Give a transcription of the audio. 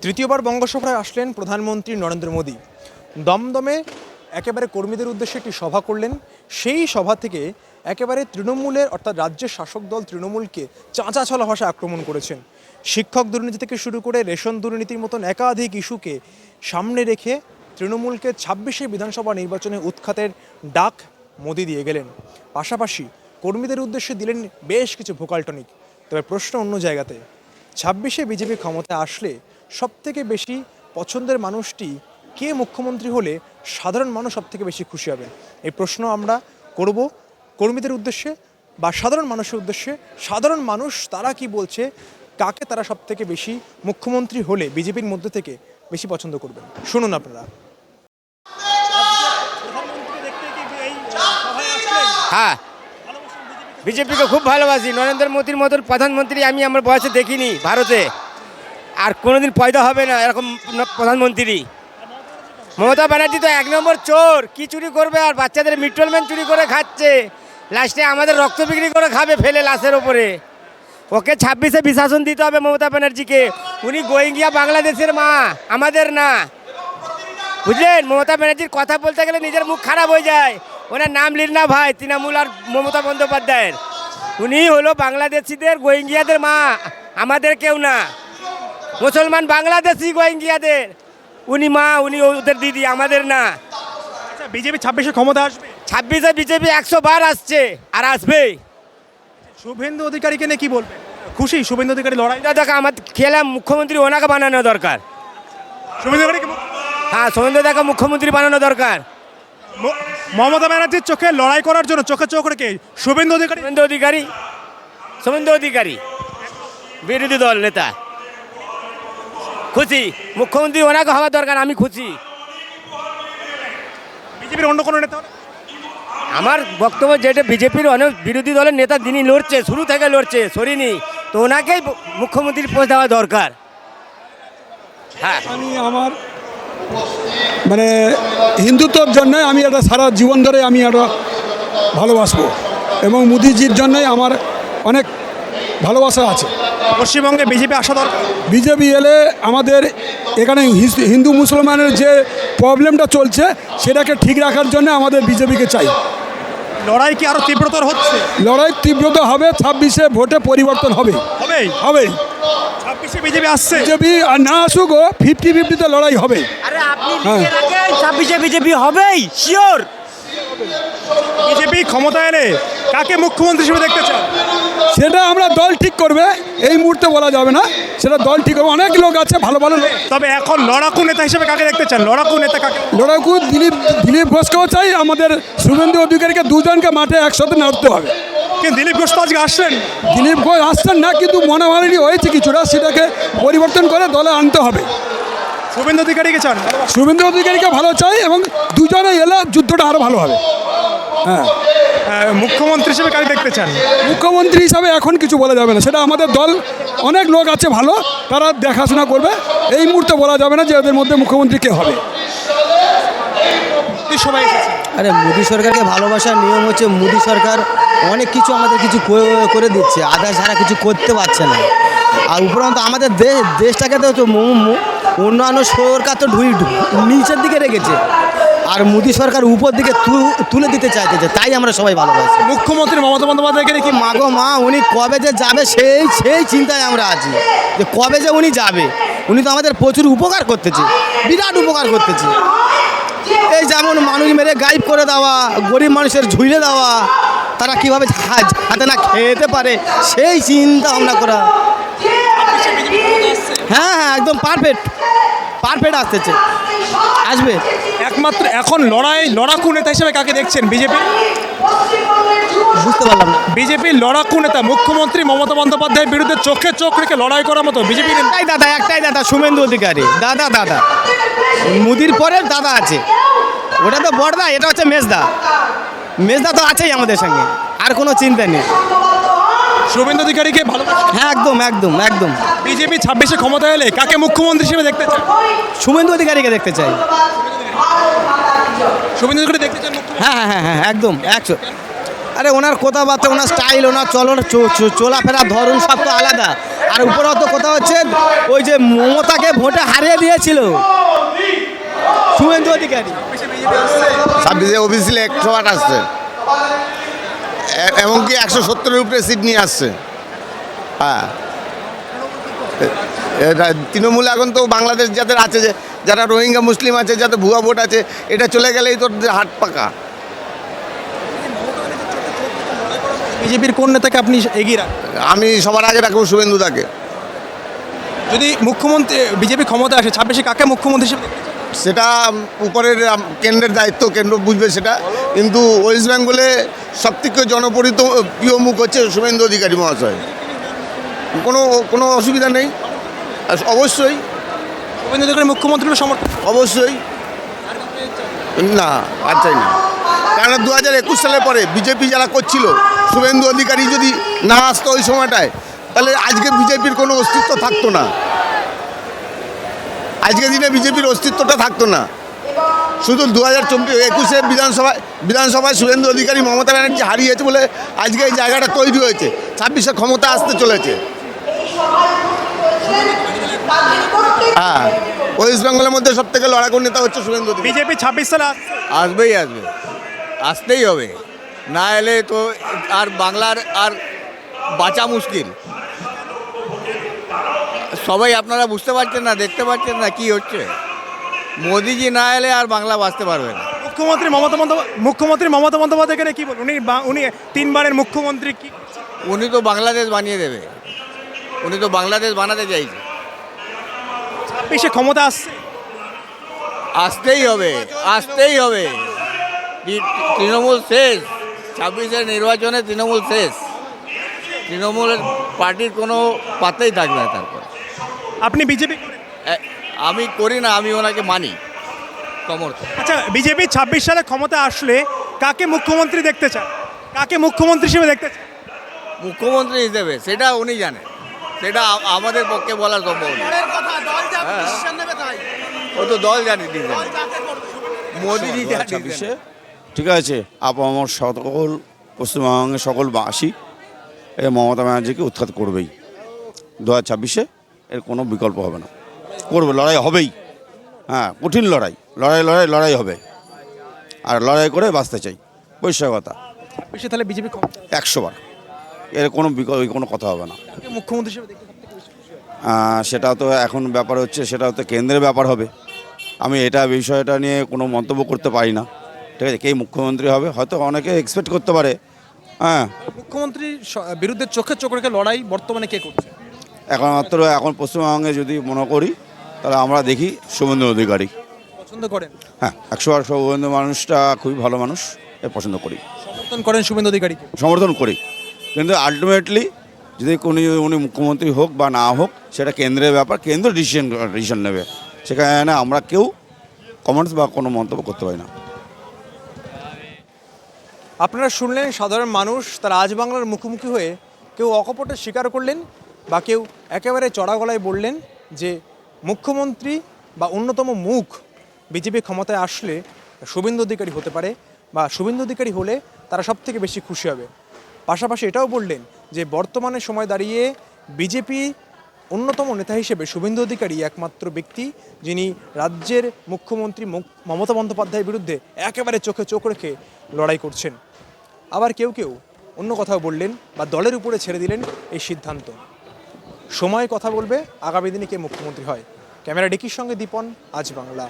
তৃতীয়বার বঙ্গসভায় আসলেন প্রধানমন্ত্রী নরেন্দ্র মোদী। দমদমে একেবারে কর্মীদের উদ্দেশ্যে একটি সভা করলেন। সেই সভা থেকে একেবারে তৃণমূলের অর্থাৎ রাজ্যের শাসক দল তৃণমূলকে চাঁচাছোলা ভাষায় আক্রমণ করেছেন। শিক্ষক দুর্নীতি থেকে শুরু করে রেশন দুর্নীতির মতন একাধিক ইস্যুকে সামনে রেখে তৃণমূলকে ২৬শে বিধানসভা নির্বাচনে উৎখাতের ডাক মোদী দিয়ে গেলেন। পাশাপাশি কর্মীদের উদ্দেশ্যে দিলেন বেশ কিছু ভোকাল টনিক। তবে প্রশ্ন অন্য জায়গাতে, ২৬শে বিজেপি ক্ষমতায় আসলে সবথেকে বেশি পছন্দের মানুষটি কে মুখ্যমন্ত্রী হলে সাধারণ মানুষ সবথেকে বেশি খুশি হবে? এই প্রশ্ন আমরা করব কর্মীদের উদ্দেশ্যে বা সাধারণ মানুষের উদ্দেশ্যে। সাধারণ মানুষ তারা কি বলছে, কাকে তারা সবথেকে বেশি মুখ্যমন্ত্রী হলে বিজেপির মধ্যে থেকে বেশি পছন্দ করবেন, শুনুন আপনারা। হ্যাঁ, বিজেপিকে খুব ভালোবাসি। নরেন্দ্র মোদীর মতন প্রধানমন্ত্রী আমি আমার বয়সে দেখিনি ভারতে, আর কোনোদিন পয়দা হবে না এরকম প্রধানমন্ত্রী। মমতা ব্যানার্জি তো এক নম্বর চোর, কি চুরি করবে আর বাচ্চাদের মিটলম্যান চুরি করে খাচ্ছে, লাস্টে আমাদের রক্ত বিক্রি করে খাবে ফেলে লাশের ওপরে। ওকে ২৬শে বিশাসন দিতে হবে মমতা ব্যানার্জিকে। উনি গোয়েঙ্গিয়া বাংলাদেশের মা, আমাদের না, বুঝলেন? মমতা ব্যানার্জির কথা বলতে গেলে নিজের মুখ খারাপ হয়ে যায়। ওনার নাম লিল না ভাই, তৃণমূল আর মমতা বন্দ্যোপাধ্যায়ের। উনি হলো বাংলাদেশিদের গোয়েঙ্গিয়াদের মা, আমাদের কেউ না। মুসলমান বাংলাদেশি গোয়েঙ্গিয়াদের উনি মা, উনি ওদের দিদি, আমাদের না। আচ্ছা, বিজেপি ২৬শে ক্ষমতা আসবে? ২৬শে বিজেপি ১০০ বার আসছে আর আসবে। শুভেন্দু অধিকারীকে নিয়ে কি বলবেন? খুশি শুভেন্দু অধিকারী লড়াই? দেখো, আমার খেলা মুখ্যমন্ত্রী ওনাকে বানানো দরকার। শুভেন্দু অধিকারীকে হ্যাঁ, শুভেন্দু দেখো মুখ্যমন্ত্রী বানানো দরকার। মমতা ব্যানার্জির চোখে লড়াই করার জন্য চোখে চোখ রেখে শুভেন্দু অধিকারী শুভেন্দু অধিকারী বিরোধী দল নেতা, খুশি। মুখ্যমন্ত্রী ওনাকে হওয়া দরকার, আমি খুশি। বিজেপির অন্য কোনো নেতা? আমার বক্তব্য যেটা, বিজেপির অনেক বিরোধী দলের নেতা যিনি লড়ছে, শুরু থেকে লড়ছে, সরিনি, তো ওনাকেই মুখ্যমন্ত্রীর পোস্ট দেওয়া দরকার। হ্যাঁ, আমি আমার মানে হিন্দুত্বর জন্য আমি এটা সারা জীবন ধরে আমি এটা ভালোবাসবো, এবং মোদিজির জন্যই আমার অনেক ভালোবাসা আছে। পশ্চিমবঙ্গে বিজেপি আসা দরকার। বিজেপি এলে আমাদের এখানে হিন্দু মুসলমানের যে প্রবলেমটা চলছে সেটাকে ঠিক রাখার জন্য আমাদের বিজেপিকে চাই। লড়াই কি আরো তীব্রতর হচ্ছে? লড়াই তীব্রতা হবে, ২৬শে ভোটে পরিবর্তন হবে। হবেই। ২৬শে বিজেপি আসছে, বিজেপি আর না আসুক, 50-50 লড়াই হবে। আরে আপনি ২৬শে বিজেপি হবেই, শিওর। বিজেপি ক্ষমতা এলে কাকে মুখ্যমন্ত্রী হিসেবে দেখতে চান? সেটা আমরা দল ঠিক করবে, এই মুহূর্তে বলা যাবে না, সেটা দল ঠিক করবে। অনেক লোক আছে ভালো ভালো লোক। তবে এখন লড়াকু নেতা হিসেবে কাকে দেখতে চান? লড়াকু নেতা কাকে? লড়াকু দিলীপ ঘোষকেও চাই, আমাদের শুভেন্দু অধিকারীকে, দুজনকে মাঠে একসাথে নাড়তে হবে। কিন্তু দিলীপ ঘোষ তো আজকে আসছেন। দিলীপ ঘোষ আসছেন না, কিন্তু মনোমালিনী হয়েছে কিছুটা, সেটাকে পরিবর্তন করে দলে আনতে হবে। শুভেন্দু অধিকারীকে চান? শুভেন্দু অধিকারীকে ভালো চাই, এবং দুজনে এলে যুদ্ধটা আরও ভালো হবে। হ্যাঁ, মুখ্যমন্ত্রী হিসেবে কাকে দেখতে চান? মুখ্যমন্ত্রী হিসাবে এখন কিছু বলা যাবে না, সেটা আমাদের দল অনেক লোক আছে ভালো, তারা দেখাশোনা করবে। এই মুহূর্তে বলা যাবে না যে ওদের মধ্যে মুখ্যমন্ত্রী কে হবে। সবাই এসেছে। আরে মোদী সরকারকে ভালোবাসার নিয়ম হচ্ছে, মোদী সরকার অনেক কিছু আমাদের কিছু করে দিচ্ছে, আদার্স ছাড়া কিছু করতে পারছে না। আর উপরন্ত আমাদের দেশটাকে তো অন্যান্য সরকার তো নিচের দিকে রেখেছে, আর মোদী সরকার উপর দিকে তুলে দিতে চাইতেছে, তাই আমরা সবাই ভালোবাসি। মুখ্যমন্ত্রী মমতা বন্দ্যোপাধ্যায়কে কি মাগো মা, উনি কবে যে যাবে সেই চিন্তায় আমরা আছি, যে কবে যে উনি যাবে। উনি তো আমাদের প্রচুর উপকার করতেছে, বিরাট উপকার করতেছে। এই যেমন মানুষ মেরে গায়েব করে দেওয়া, গরিব মানুষের ঝুলে দেওয়া, তারা কীভাবে হাতে না খেতে পারে সেই চিন্তা ভাবনা করা। হ্যাঁ, একদম পারফেক্ট আসবে। একমাত্র এখন লড়াকু নেতা হিসেবে কাকে দেখছেন বিজেপি? বুঝতে পারলাম না। বিজেপির লড়াকু নেতা মুখ্যমন্ত্রী মমতা বন্দ্যোপাধ্যায়ের বিরুদ্ধে চোখে চোখ রেখে লড়াই করার মতো বিজেপির একটাই দাদা, শুভেন্দু অধিকারী। দাদা মোদির পরে দাদা আছে, ওটা তো বড়দা, এটা হচ্ছে মেজদা তো আছেই আমাদের সঙ্গে, আর কোনো চিন্তা নেই। শুভেন্দু অধিকারীকে ভালো? হ্যাঁ, একদম। বিজেপি ২৬শে ক্ষমতা এলে কাকে মুখ্যমন্ত্রী হিসেবে দেখতে চান? শুভেন্দু অধিকারীকে দেখতে চাই। শুভেন্দু অধিকারী দেখতে চান? হ্যাঁ, একদম 100। আরে ওনার কথাবার্তা, ওনার স্টাইল, ওনার চলাফেরা ধরন সব তো আলাদা। আর উপরত কথা হচ্ছে ওই যে মমতাকে ভোটে হারিয়ে দিয়েছিল শুভেন্দু অধিকারী। 26-এ ওবিসি 108 আসছে, এমনকি 170-এর উপরে সিট নিয়ে আসছে। হ্যাঁ, এটা তৃণমূল এখন তো বাংলাদেশ যাদের আছে, যে যারা রোহিঙ্গা মুসলিম আছে, যাদের ভুয়া ভোট আছে, এটা চলে গেলেই তোর হাট পাকা। বিজেপির কোন নেতাকে আপনি এগিয়ে রাখেন? আমি সবার আগে রাখবো শুভেন্দু দাকে। যদি মুখ্যমন্ত্রী বিজেপি ক্ষমতা আসে 26-এ কাকে মুখ্যমন্ত্রী হিসেবে দেখতে চান? সেটা উপরের কেন্দ্রের দায়িত্ব, কেন্দ্র বুঝবে সেটা। কিন্তু ওয়েস্ট বেঙ্গলে সবথেকে জনপ্রিয় প্রিয় মুখ হচ্ছে শুভেন্দু অধিকারী মহাশয়। কোনো অসুবিধা নেই, অবশ্যই শুভেন্দু অধিকারী মুখ্যমন্ত্রীর সমর্থন। অবশ্যই না, আর চাই না। কারণ 2021 সালের পরে বিজেপি যারা করছিল, শুভেন্দু অধিকারী যদি না আসতো ওই সময়টায়, তাহলে আজকে বিজেপির কোনো অস্তিত্ব থাকতো না। আজকের দিনে বিজেপির অস্তিত্বটা থাকতো না। শুধু 2021-এ বিধানসভায় শুভেন্দু অধিকারী মমতা ব্যানার্জি হারিয়েছে বলে আজকে এই জায়গাটা তৈরি হয়েছে। 26-এ ক্ষমতা আসতে চলেছে। হ্যাঁ, ওয়েস্ট বেঙ্গলের মধ্যে সব থেকে লড়াকু নেতা হচ্ছে শুভেন্দু অধিকারী। বিজেপি 26 সালে আসবেই আসবে, আসতেই হবে, না এলে তো আর বাংলার আর বাঁচা মুশকিল। সবাই আপনারা বুঝতে পারছেন না, দেখতে পাচ্ছেন না কি হচ্ছে। মোদিজি না এলে আর বাংলা বাঁচতে পারবে না। মুখ্যমন্ত্রী মমতা বন্দ্যোপাধ্যায় এখানে কি বলেন? উনি 3বারের মুখ্যমন্ত্রী। কি উনি তো বাংলাদেশ বানিয়ে দেবে, উনি তো বাংলাদেশ বানাতে চাইছে। 26-এ ক্ষমতা আসছে, আসতেই হবে, আসতেই হবে। তৃণমূল শেষ, 26-এর নির্বাচনে তৃণমূল শেষ। তৃণমূলের পার্টির কোনো পাত্তাই থাকবে না। তারপর আপনি বিজেপি আমি করি না, আমি ওনাকে মানি, সমর্থন। আচ্ছা, বিজেপি 26 সালে ক্ষমতা আসলে কাকে মুখ্যমন্ত্রী দেখতে চান? কাকে মুখ্যমন্ত্রী হিসেবে দেখতে চান? মুখ্যমন্ত্রী হিসেবে সেটা উনি জানেন, সেটা আমাদের পক্ষে বলা সম্ভব না। ও তো দল জানে, মোদিজি ছাব্বিশে ঠিক আছে, আমার সকল পশ্চিমবঙ্গের সকল বাসী এ মমতা ব্যানার্জিকে উৎখাত করবেই। 2026-এ এর কোনো বিকল্প হবে না, করবে, লড়াই হবেই। হ্যাঁ, কঠিন লড়াই, লড়াই হবে। আর লড়াই করে বাঁচতে চাই, পরিষ্কার কথা। 26-এ তাহলে বিজেপি ক্ষমতা 100 বার, এর কোনো কথা হবে না। কাকে মুখ্যমন্ত্রী হিসেবে দেখতে সবথেকে বেশি খুশি হন? সেটা তো এখন ব্যাপার হচ্ছে, সেটা তো কেন্দ্রের ব্যাপার হবে। আমি এটা বিষয়টা নিয়ে কোনো মন্তব্য করতে পারি না। ঠিক আছে, কে মুখ্যমন্ত্রী হবে হয়তো অনেকে এক্সপেক্ট করতে পারে। হ্যাঁ, মুখ্যমন্ত্রীর বিরুদ্ধে চোখে চোখ রেখে লড়াই বর্তমানে কে করছে? এখন পশ্চিমবঙ্গে যদি মনে করি, তাহলে আমরা দেখি শুভেন্দু অধিকারী। পছন্দ করেন? হ্যাঁ, 100 শুভেন্দু মানুষটা খুবই ভালো মানুষ, এ পছন্দ করি, সমর্থন করেন শুভেন্দু অধিকারীকে? সমর্থন করি। কিন্তু আলটিমেটলি যদি উনি মুখ্যমন্ত্রী হোক বা না হোক, সেটা কেন্দ্রের ব্যাপার, কেন্দ্র ডিসিশন নেবে। সেখানে আমরা কেউ কমেন্টস বা কোনো মন্তব্য করতে পারি না। আপনারা শুনলেন সাধারণ মানুষ তারা আজ বাংলার মুখোমুখি হয়ে কেউ অকপটে স্বীকার করলেন বা কেউ একেবারে চড়া গলায় বললেন যে মুখ্যমন্ত্রী বা অন্যতম মুখ বিজেপি ক্ষমতায় আসলে শুভেন্দু অধিকারী হতে পারে, বা শুভেন্দু অধিকারী হলে তারা সবথেকে বেশি খুশি হবে। পাশাপাশি এটাও বললেন যে বর্তমানে সময় দাঁড়িয়ে বিজেপি অন্যতম নেতা হিসেবে শুভেন্দু অধিকারী একমাত্র ব্যক্তি যিনি রাজ্যের মুখ্যমন্ত্রী মমতা বন্দ্যোপাধ্যায়ের বিরুদ্ধে একেবারে চোখে চোখ রেখে লড়াই করছেন। আবার কেউ কেউ অন্য কথাও বললেন বা দলের উপরে ছেড়ে দিলেন এই সিদ্ধান্ত। সময় কথা বলবে আগামী দিনে কে মুখ্যমন্ত্রী হয়। ক্যামেরা ডিকির সঙ্গে দীপন, আজ বাংলা।